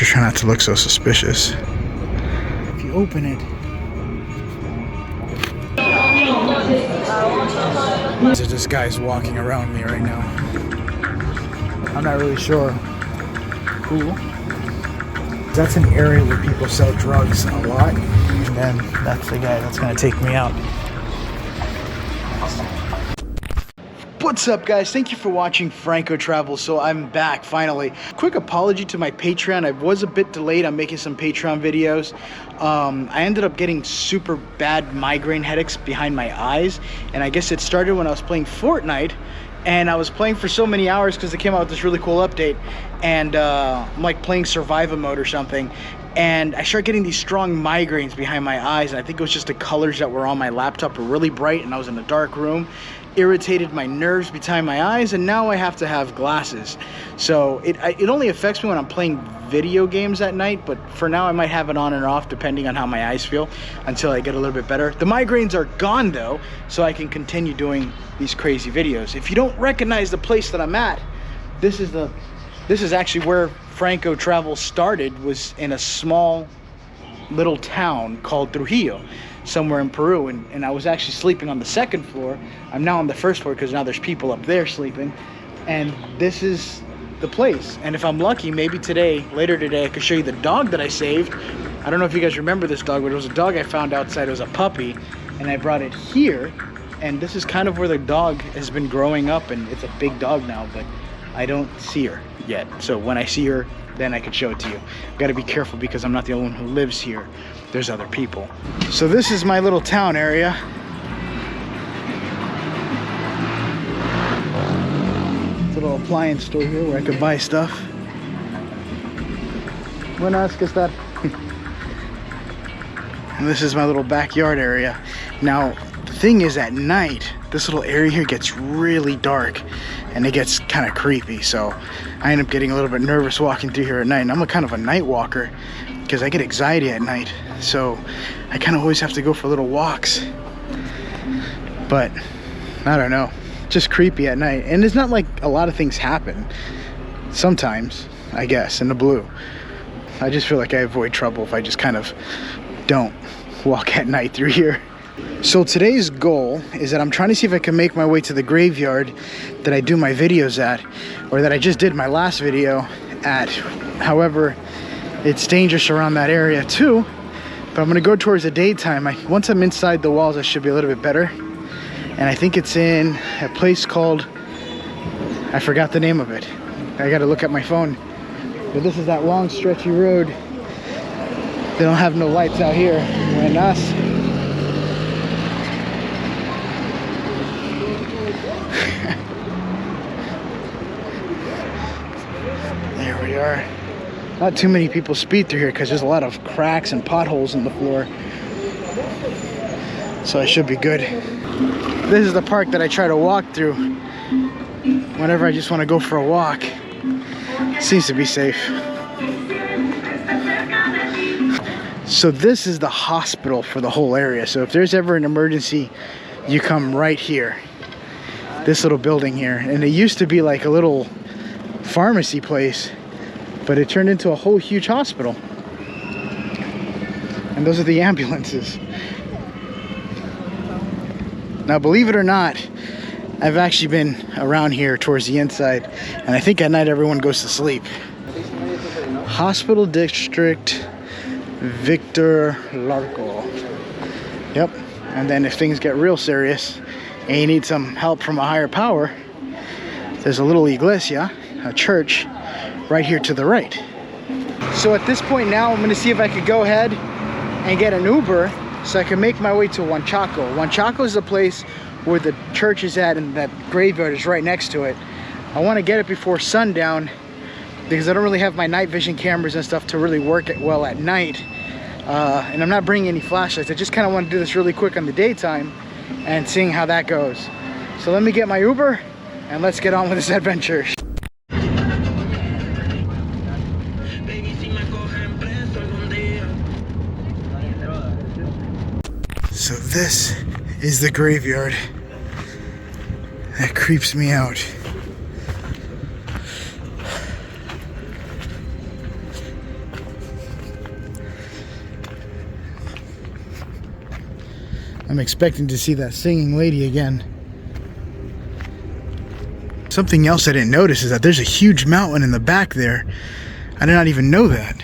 Just try not to look so suspicious. If you open it, so this guy's walking around me right now. I'm not really sure who. That's an area where people sell drugs a lot, and then that's the guy that's gonna take me out. What's up, guys? Thank you for watching Franco Travel. So I'm back finally. Quick apology to my Patreon. I was a bit delayed on making some Patreon videos. I ended up getting super bad migraine headaches behind my eyes, and I guess it started when I was playing Fortnite, and I was playing for so many hours because they came out with this really cool update, and I'm like playing survival mode or something, and I started getting these strong migraines behind my eyes, and I think it was just the colors that were on my laptop were really bright, and I was in a dark room. Irritated my nerves behind my eyes, and now I have to have glasses. So it only affects me when I'm playing video games at night, but for now I might have it on and off depending on how my eyes feel until I get a little bit better. The migraines are gone though, so I can continue doing these crazy videos. If you don't recognize the place that I'm at, this is actually where Franco Travel started, was in a small little town called Trujillo, somewhere in Peru, and I was actually sleeping on the second floor. I'm now on the first floor because now there's people up there sleeping, and this is the place. And if I'm lucky, maybe later today I could show you the dog that I saved. I don't know if you guys remember this dog, but it was a dog I found outside. It was a puppy, and I brought it here, and this is kind of where the dog has been growing up, and it's a big dog now, but I don't see her yet. So when I see her, then I can show it to you. Got to be careful because I'm not the only one who lives here. There's other people. So this is my little town area. It's a little appliance store here where I could buy stuff. Buenas, ¿qué está? And this is my little backyard area. Now, the thing is, at night, this little area here gets really dark and it gets kind of creepy. So I end up getting a little bit nervous walking through here at night. And I'm a kind of a night walker because I get anxiety at night. So I kind of always have to go for little walks. But I don't know, just creepy at night. And it's not like a lot of things happen. Sometimes, I guess, in the blue. I just feel like I avoid trouble if I just kind of don't walk at night through here. So today's goal is that I'm trying to see if I can make my way to the graveyard that I do my videos at, or that I just did my last video at. However, it's dangerous around that area too, but I'm gonna go towards the daytime. Once I'm inside the walls, I should be a little bit better. And I think it's in a place called, I forgot the name of it. I gotta look at my phone. But this is that long stretchy road. They don't have no lights out here. Buenas. There we are. Not too many people speed through here because there's a lot of cracks and potholes in the floor. So I should be good. This is the park that I try to walk through whenever I just want to go for a walk. Seems to be safe. So this is the hospital for the whole area. So if there's ever an emergency, you come right here. This little building here. And it used to be like a little pharmacy place, but it turned into a whole huge hospital. And those are the ambulances. Now, believe it or not, I've actually been around here towards the inside, and I think at night everyone goes to sleep. Hospital District Victor Larco. Yep. And then if things get real serious and you need some help from a higher power, there's a little iglesia, a church, right here to the right. So at this point now, I'm gonna see if I could go ahead and get an Uber so I can make my way to Huanchaco. Huanchaco is the place where the church is at, and that graveyard is right next to it. I want to get it before sundown because I don't really have my night vision cameras and stuff to really work it well at night. And I'm not bringing any flashlights. I just kind of want to do this really quick on the daytime and seeing how that goes. So let me get my Uber and let's get on with this adventure. So this is the graveyard. That creeps me out. I'm expecting to see that singing lady again. Something else I didn't notice is that there's a huge mountain in the back there. I did not even know that.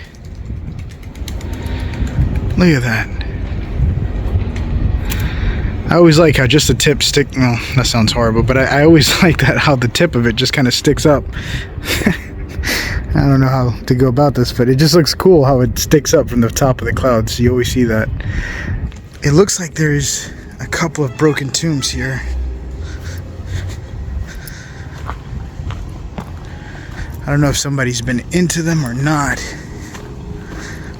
Look at that. I always like how just the tip stick, well, that sounds horrible, but I always like that, how the tip of it just kind of sticks up. I don't know how to go about this, but it just looks cool how it sticks up from the top of the clouds. You always see that. It looks like there's a couple of broken tombs here. I don't know if somebody's been into them or not,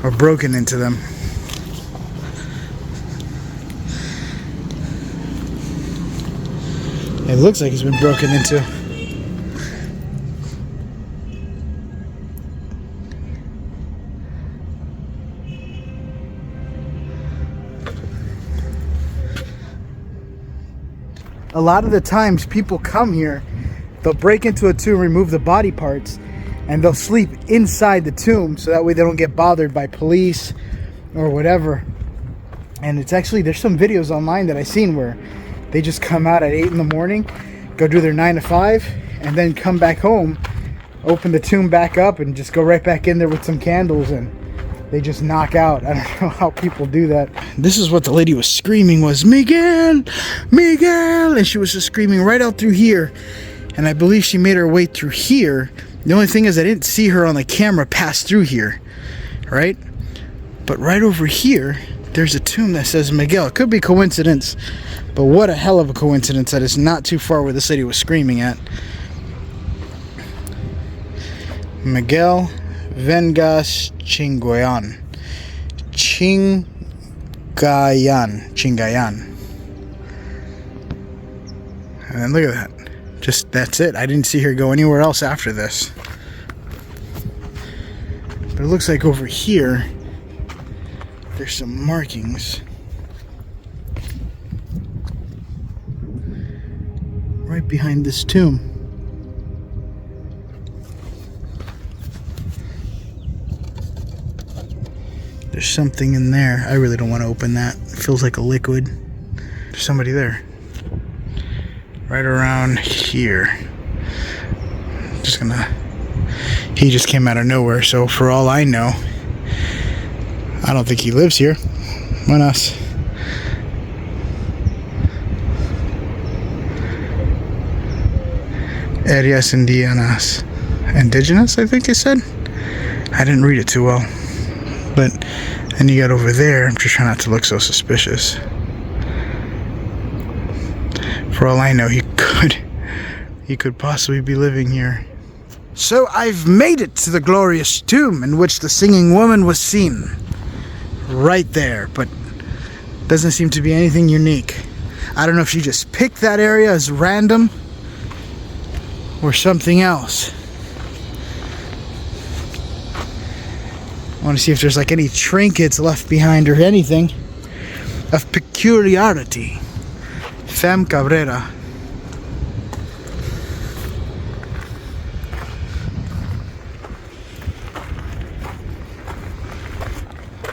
or broken into them. It looks like it's been broken into. A lot of the times people come here, they'll break into a tomb, remove the body parts, and they'll sleep inside the tomb so that way they don't get bothered by police or whatever. And it's actually, there's some videos online that I've seen where they just come out at 8 in the morning, go do their 9 to 5, and then come back home, open the tomb back up, and just go right back in there with some candles, and they just knock out. I don't know how people do that. This is what the lady was screaming was, Miguel! Miguel! And she was just screaming right out through here. And I believe she made her way through here. The only thing is I didn't see her on the camera pass through here, right? But right over here, there's a tomb that says Miguel. It could be coincidence, but what a hell of a coincidence that it's not too far where this lady was screaming at. Miguel Vengas Chingayan. Chingayan. And then look at that. Just, that's it. I didn't see her go anywhere else after this. But it looks like over here, there's some markings. Right behind this tomb. There's something in there. I really don't want to open that. It feels like a liquid. There's somebody there. Right around here. Just gonna... He just came out of nowhere, so for all I know, I don't think he lives here. Buenas. Areas Indianas. Indigenous, I think he said? I didn't read it too well. But then you got over there, I'm just trying not to look so suspicious. For all I know, he could possibly be living here. So I've made it to the glorious tomb in which the singing woman was seen. Right there, but doesn't seem to be anything unique. I don't know if she just picked that area as random or something else. I want to see if there's like any trinkets left behind or anything of peculiarity. Femme Cabrera.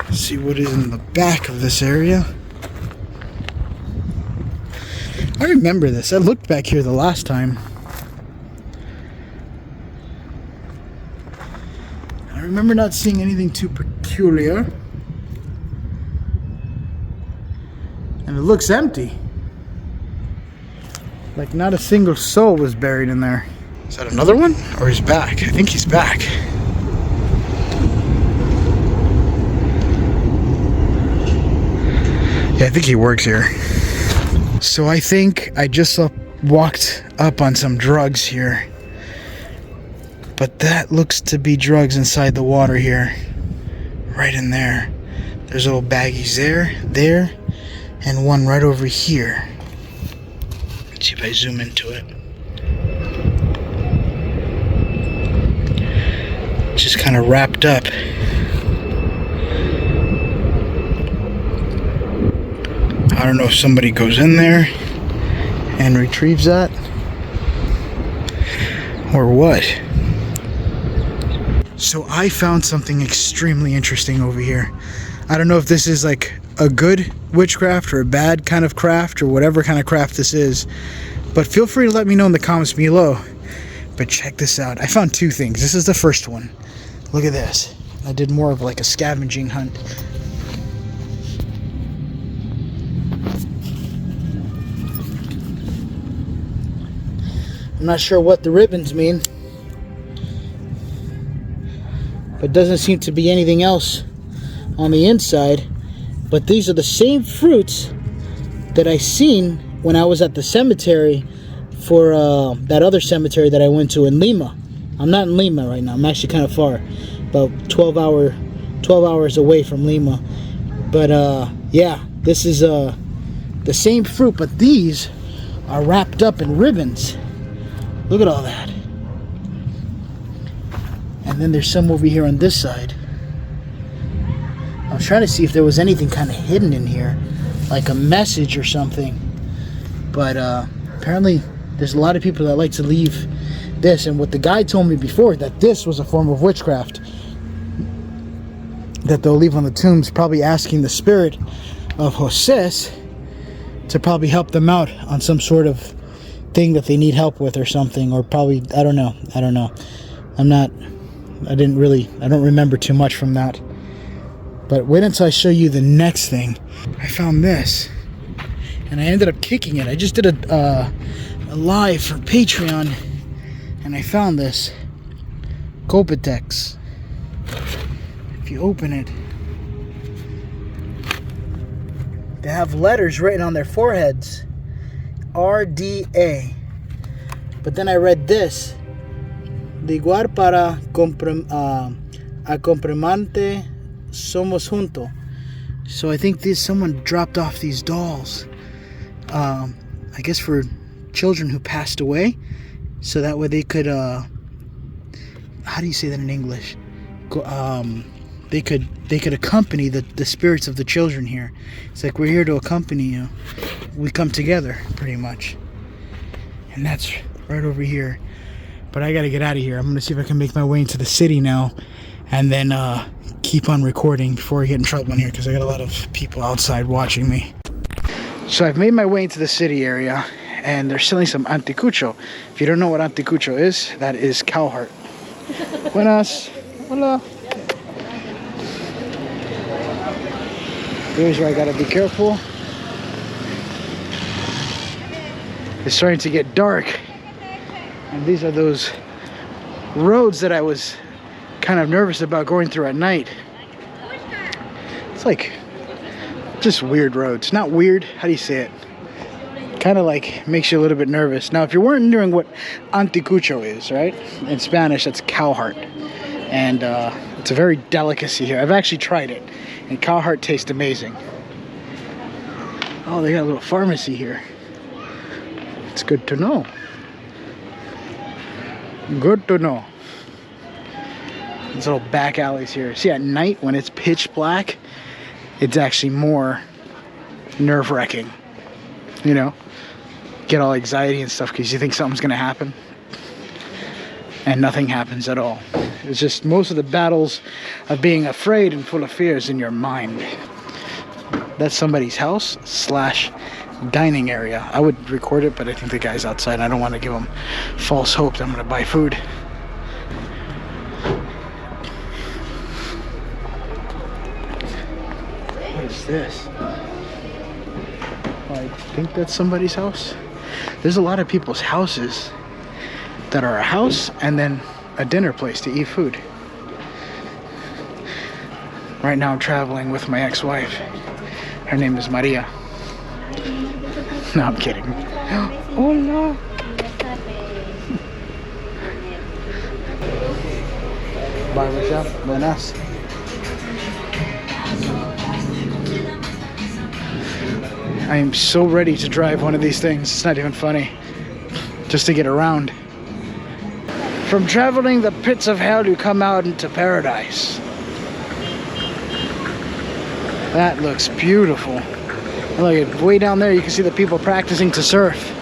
Let's see what is in the back of this area. I remember this. I looked back here the last time. I remember not seeing anything too peculiar. And it looks empty. Like not a single soul was buried in there. Is that another one? Or he's back? I think he's back. Yeah, I think he works here. So I think I just walked up on some drugs here. But that looks to be drugs inside the water here. Right in there. There's little baggies there, and one right over here. Let's see if I zoom into it. Just kind of wrapped up. I don't know if somebody goes in there and retrieves that or what. So I found something extremely interesting over here. I don't know if this is like a good witchcraft or a bad kind of craft or whatever kind of craft this is. But feel free to let me know in the comments below. But check this out. I found two things. This is the first one. Look at this. I did more of like a scavenging hunt. I'm not sure what the ribbons mean, but doesn't seem to be anything else on the inside. But these are the same fruits that I seen when I was at the cemetery for that other cemetery that I went to in Lima. I'm not in Lima right now. I'm actually kind of far, about 12 hours away from Lima. But yeah, this is the same fruit, but these are wrapped up in ribbons. Look at all that. And then there's some over here on this side. I was trying to see if there was anything kind of hidden in here, like a message or something. But apparently there's a lot of people that like to leave this. And what the guy told me before, that this was a form of witchcraft that they'll leave on the tombs, probably asking the spirit of Joses to probably help them out on some sort of thing that they need help with or something, or probably, I don't know. I don't remember too much from that. But wait until I show you the next thing. I found this and I ended up kicking it. I just did a live for Patreon and I found this Kopitex. If you open it, they have letters written on their foreheads, RDA. But then I read this, Liguar para acompañante somos juntos. So I think someone dropped off these dolls, I guess for children who passed away, so that way they could how do you say that in English? They could accompany the spirits of the children here. It's like, we're here to accompany you. We come together, pretty much. And that's right over here. But I gotta get out of here. I'm gonna see if I can make my way into the city now, and then keep on recording before I get in trouble in here, because I got a lot of people outside watching me. So I've made my way into the city area, and they're selling some anticucho. If you don't know what anticucho is, that is cow heart. Buenas. Hola. Here's where I gotta be careful. It's starting to get dark, and these are those roads that I was kind of nervous about going through at night. It's like just weird roads. Not weird, how do you say it? Kind of like makes you a little bit nervous. Now, if you're wondering what anticucho is, right? In Spanish, that's cow heart. And it's a very delicacy here. I've actually tried it, and cow heart tastes amazing. Oh, they got a little pharmacy here. It's good to know. Good to know. These little back alleys here. See, at night when it's pitch black, it's actually more nerve-wracking. You know, get all anxiety and stuff because you think something's gonna happen, and nothing happens at all. It's just most of the battles of being afraid and full of fears in your mind. That's somebody's house / dining area. I would record it, but I think the guy's outside. I don't want to give him false hope that I'm going to buy food. What is this? I think that's somebody's house. There's a lot of people's houses that are a house and then a dinner place to eat food. Right now I'm traveling with my ex-wife. Her name is Maria. No, I'm kidding. Hola. Barbershop, buenas. I am so ready to drive one of these things. It's not even funny. Just to get around. From traveling the pits of hell, you come out into paradise. That looks beautiful. Look, way down there you can see the people practicing to surf.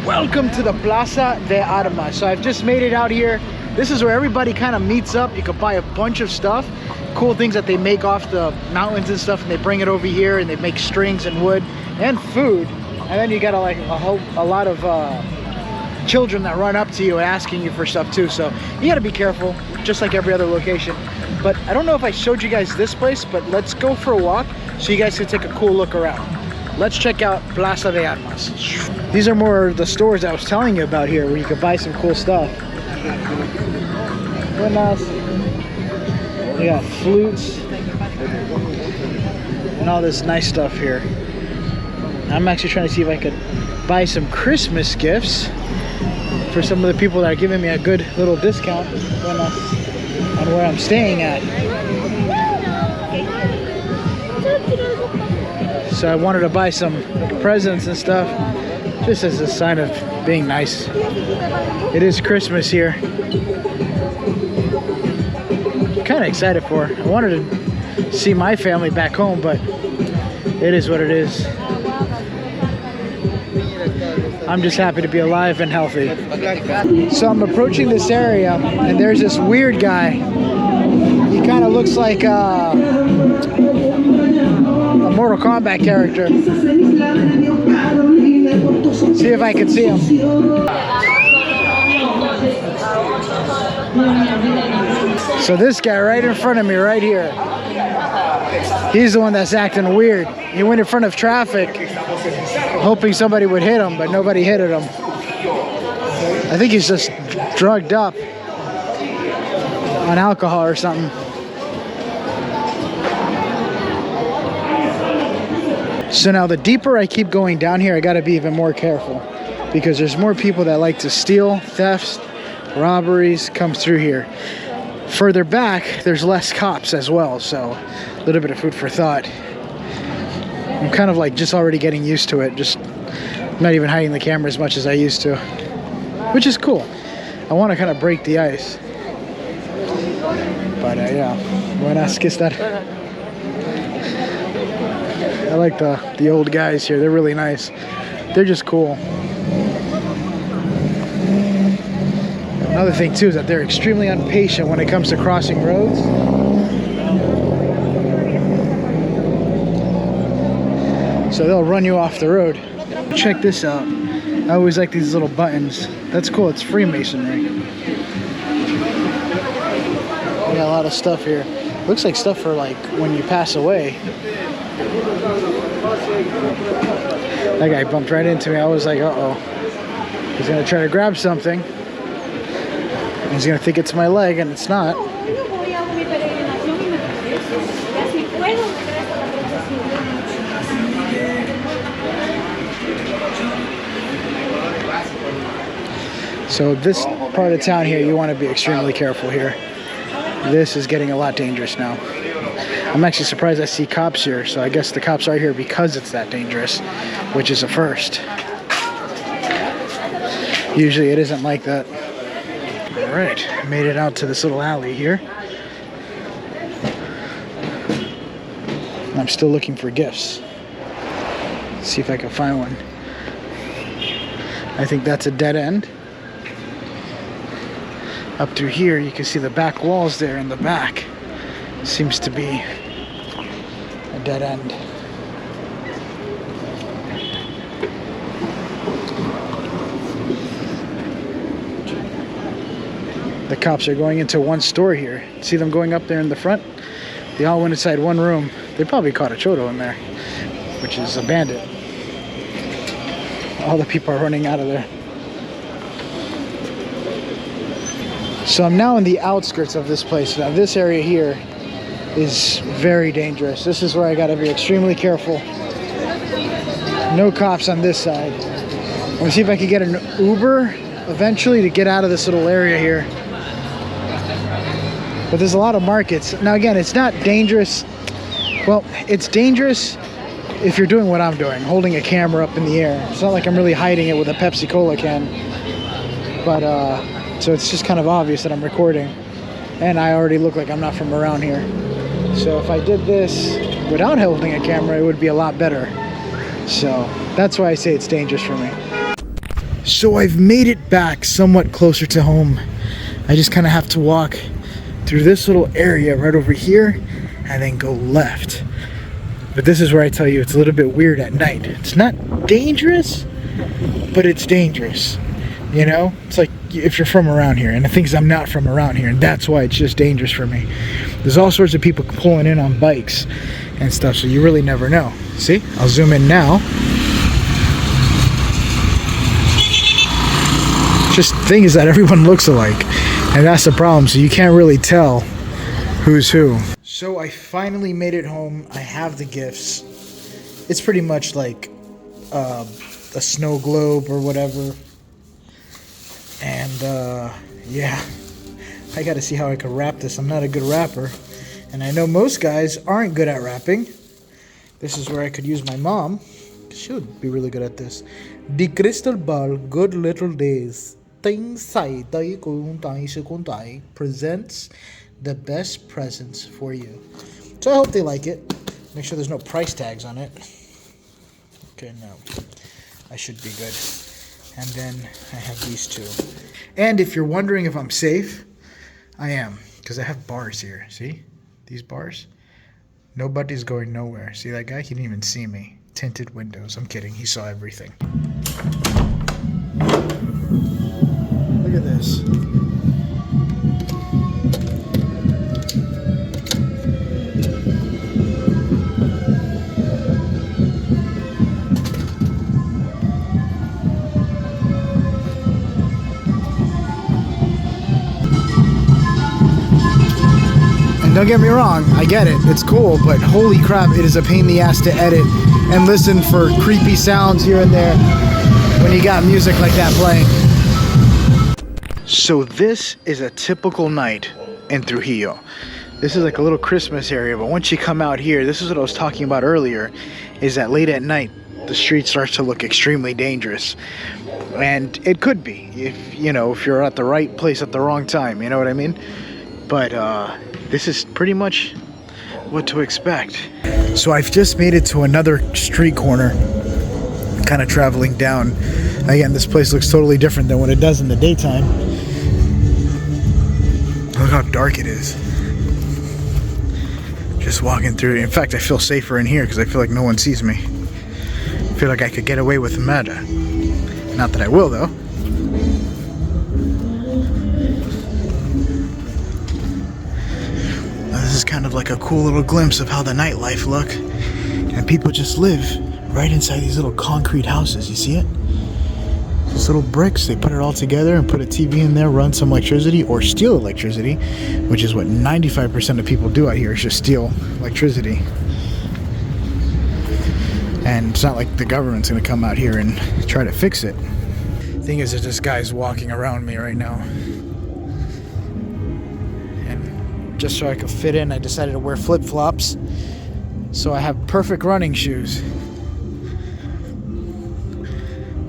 Welcome to the Plaza de Armas. So I've just made it out here. This is where everybody kind of meets up. You can buy a bunch of stuff, cool things that they make off the mountains and stuff, and they bring it over here and they make strings and wood and food. And then you got like a lot of children that run up to you asking you for stuff too. So you got to be careful, just like every other location. But I don't know if I showed you guys this place, but let's go for a walk so you guys can take a cool look around. Let's check out Plaza de Armas. These are more the stores I was telling you about here, where you can buy some cool stuff. You got flutes and all this nice stuff here. I'm actually trying to see if I could buy some Christmas gifts for some of the people that are giving me a good little discount on where I'm staying at. So I wanted to buy some presents and stuff, just as a sign of being nice. It is Christmas here. Kind of excited for it. I wanted to see my family back home, but it is what it is. I'm just happy to be alive and healthy. So I'm approaching this area, and there's this weird guy. He kind of looks like a Mortal Kombat character. See if I can see him. So this guy right in front of me, right here, he's the one that's acting weird. He went in front of traffic, hoping somebody would hit him, but nobody hit him. I think he's just drugged up on alcohol or something. So now the deeper I keep going down here, I gotta be even more careful, because there's more people that like to steal, thefts, robberies come through here. Further back, there's less cops as well, so a little bit of food for thought. I'm kind of like just already getting used to it, just not even hiding the camera as much as I used to, which is cool. I want to kind of break the ice. But yeah, buenas, ¿qué tal? I like the old guys here. They're really nice. They're just cool. Another thing too is that they're extremely impatient when it comes to crossing roads. So they'll run you off the road. Check this out. I always like these little buttons. That's cool. It's Freemasonry. We got a lot of stuff here. Looks like stuff for like when you pass away. That guy bumped right into me. I was like, uh-oh. He's gonna try to grab something. He's gonna think it's my leg, and it's not. So this part of town here, you want to be extremely careful here. This is getting a lot dangerous now. I'm actually surprised I see cops here, so I guess the cops are here because it's that dangerous, which is a first. Usually it isn't like that. All right, made it out to this little alley here. I'm still looking for gifts. Let's see if I can find one. I think that's a dead end. Up through here, you can see the back walls there in the back. Seems to be a dead end. The cops are going into one store here. See them going up there in the front? They all went inside one room. They probably caught a chodo in there, which is a bandit. All the people are running out of there. So I'm now in the outskirts of this place. Now this area here is very dangerous. This is where I gotta be extremely careful. No cops on this side. I'm gonna see if I can get an Uber eventually to get out of this little area here. But there's a lot of markets. Now again, it's not dangerous. Well, it's dangerous if you're doing what I'm doing, holding a camera up in the air. It's not like I'm really hiding it with a Pepsi Cola can. But so it's just kind of obvious that I'm recording, and I already look like I'm not from around here. So if I did this without holding a camera, it would be a lot better. So that's why I say it's dangerous for me. So I've made it back somewhat closer to home. I just kind of have to walk through this little area right over here and then go left. But this is where I tell you it's a little bit weird at night. It's not dangerous, but it's dangerous. You know, it's like if you're from around here, and the thing is I'm not from around here, and that's why it's just dangerous for me. There's all sorts of people pulling in on bikes and stuff, so you really never know. See, I'll zoom in now. Just the thing is that everyone looks alike, and that's the problem, so you can't really tell who's who. So I finally made it home. I have the gifts. It's pretty much like a snow globe or whatever. And yeah, I gotta see how I can wrap this. I'm not a good rapper, and I know most guys aren't good at rapping. This is where I could use my mom. She would be really good at this. The crystal ball, good little days. Presents the best presents for you. So I hope they like it. Make sure there's no price tags on it. Okay, no. I should be good. And then I have these two. And if you're wondering if I'm safe, I am. Because I have bars here. See? These bars? Nobody's going nowhere. See that guy? He didn't even see me. Tinted windows. I'm kidding. He saw everything. Look at this. And don't get me wrong, I get it. It's cool, but holy crap, it is a pain in the ass to edit and listen for creepy sounds here and there when you got music like that playing. So this is a typical night in Trujillo. This is like a little Christmas area, but once you come out here, this is what I was talking about earlier, is that late at night, the street starts to look extremely dangerous. And it could be, if you're at the right place at the wrong time, you know what I mean? But this is pretty much what to expect. So I've just made it to another street corner, kind of traveling down. Again, this place looks totally different than what it does in the daytime. Look how dark it is. Just walking through. In fact, I feel safer in here because I feel like no one sees me. I feel like I could get away with murder. Not that I will, though. This is kind of like a cool little glimpse of how the nightlife look. And people just live right inside these little concrete houses. You see it? These little bricks, they put it all together and put a TV in there, run some electricity or steal electricity, which is what 95% of people do out here, is just steal electricity. And it's not like the government's gonna come out here and try to fix it. Thing is, there's just guys walking around me right now. And just so I could fit in, I decided to wear flip-flops. So I have perfect running shoes.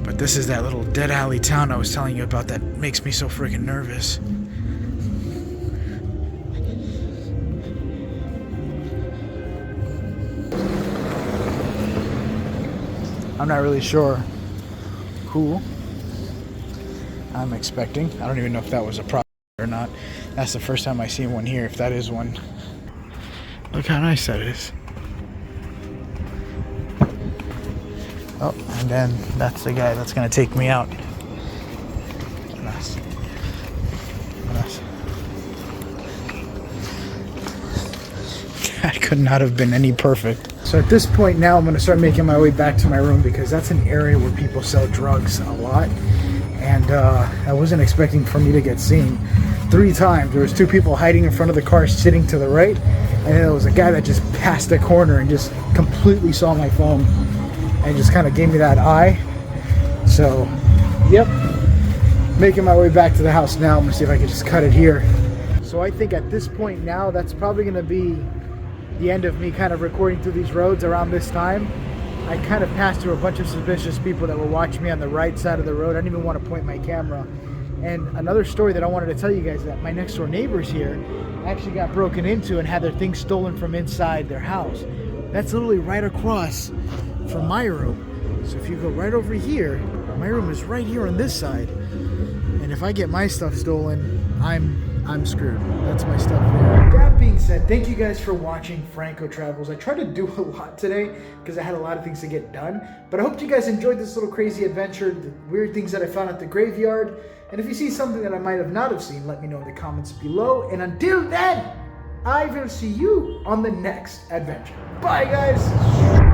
But this is that little dead alley town I was telling you about that makes me so freaking nervous. I'm not really sure who I'm expecting. I don't even know if that was a problem or not. That's the first time I see one here, if that is one. Look how nice that is. Oh, and then that's the guy that's gonna take me out. Nice. Nice. That could not have been any perfect. So at this point now, I'm gonna start making my way back to my room because that's an area where people sell drugs a lot. And I wasn't expecting for me to get seen. 3 times, there was 2 people hiding in front of the car sitting to the right. And then there was a guy that just passed the corner and just completely saw my phone. And just kind of gave me that eye. So, yep. Making my way back to the house now. I'm gonna see if I can just cut it here. So I think at this point now, that's probably gonna be the end of me kind of recording through these roads around this time. I kind of passed through a bunch of suspicious people that were watching me on the right side of the road. I didn't even want to point my camera. And another story that I wanted to tell you guys, that my next door neighbors here actually got broken into and had their things stolen from inside their house. That's literally right across from my room. So if you go right over here, my room is right here on this side. And if I get my stuff stolen, I'm screwed. That's my stuff there. That being said, thank you guys for watching Franco Travels. I tried to do a lot today because I had a lot of things to get done. But I hope you guys enjoyed this little crazy adventure, the weird things that I found at the graveyard. And if you see something that I might have not have seen, let me know in the comments below. And until then, I will see you on the next adventure. Bye, guys.